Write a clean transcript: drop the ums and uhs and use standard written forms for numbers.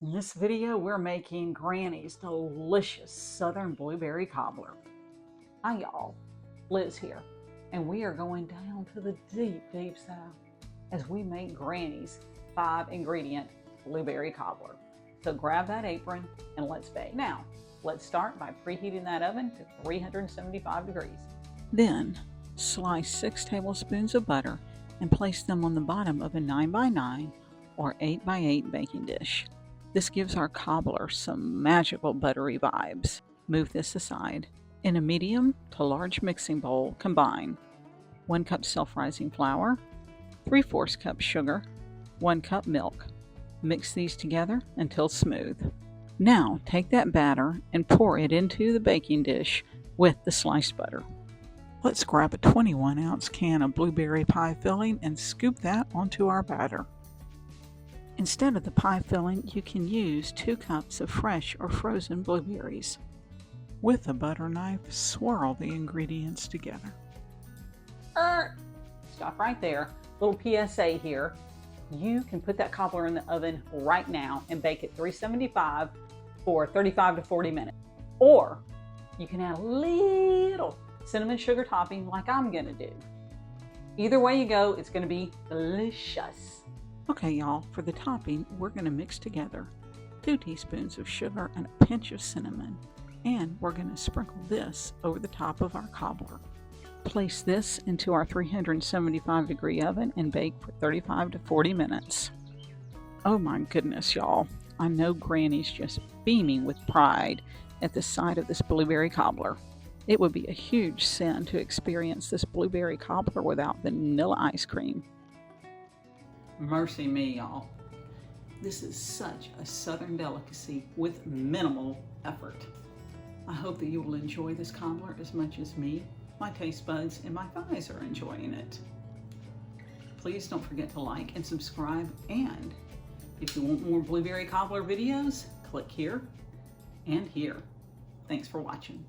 In this video, we're making Granny's delicious Southern Blueberry Cobbler. Hi y'all, Liz here, and we are going down to the deep, deep south as we make Granny's 5-ingredient Blueberry Cobbler. So grab that apron and let's bake. Now, let's start by preheating that oven to 375 degrees. Then, slice 6 tablespoons of butter and place them on the bottom of a 9x9 or 8x8 baking dish. This gives our cobbler some magical buttery vibes. Move this aside. In a medium to large mixing bowl, combine 1 cup self-rising flour, 3/4 cup sugar, 1 cup milk. Mix these together until smooth. Now take that batter and pour it into the baking dish with the sliced butter. Let's grab a 21-ounce can of blueberry pie filling and scoop that onto our batter. Instead of the pie filling, you can use 2 cups of fresh or frozen blueberries. With a butter knife, swirl the ingredients together. Stop right there. Little PSA here. You can put that cobbler in the oven right now and bake at 375 for 35 to 40 minutes. Or you can add a little cinnamon sugar topping like I'm gonna do. Either way you go, it's gonna be delicious. Okay, y'all, for the topping, we're going to mix together 2 teaspoons of sugar and a pinch of cinnamon, and we're going to sprinkle this over the top of our cobbler. Place this into our 375-degree oven and bake for 35 to 40 minutes. Oh my goodness, y'all. I know Granny's just beaming with pride at the sight of this blueberry cobbler. It would be a huge sin to experience this blueberry cobbler without vanilla ice cream. Mercy me, y'all. This is such a Southern delicacy with minimal effort. I hope that you will enjoy this cobbler as much as me, my taste buds, and my thighs are enjoying it. Please don't forget to like and subscribe, and if you want more blueberry cobbler videos, click here and here. Thanks for watching.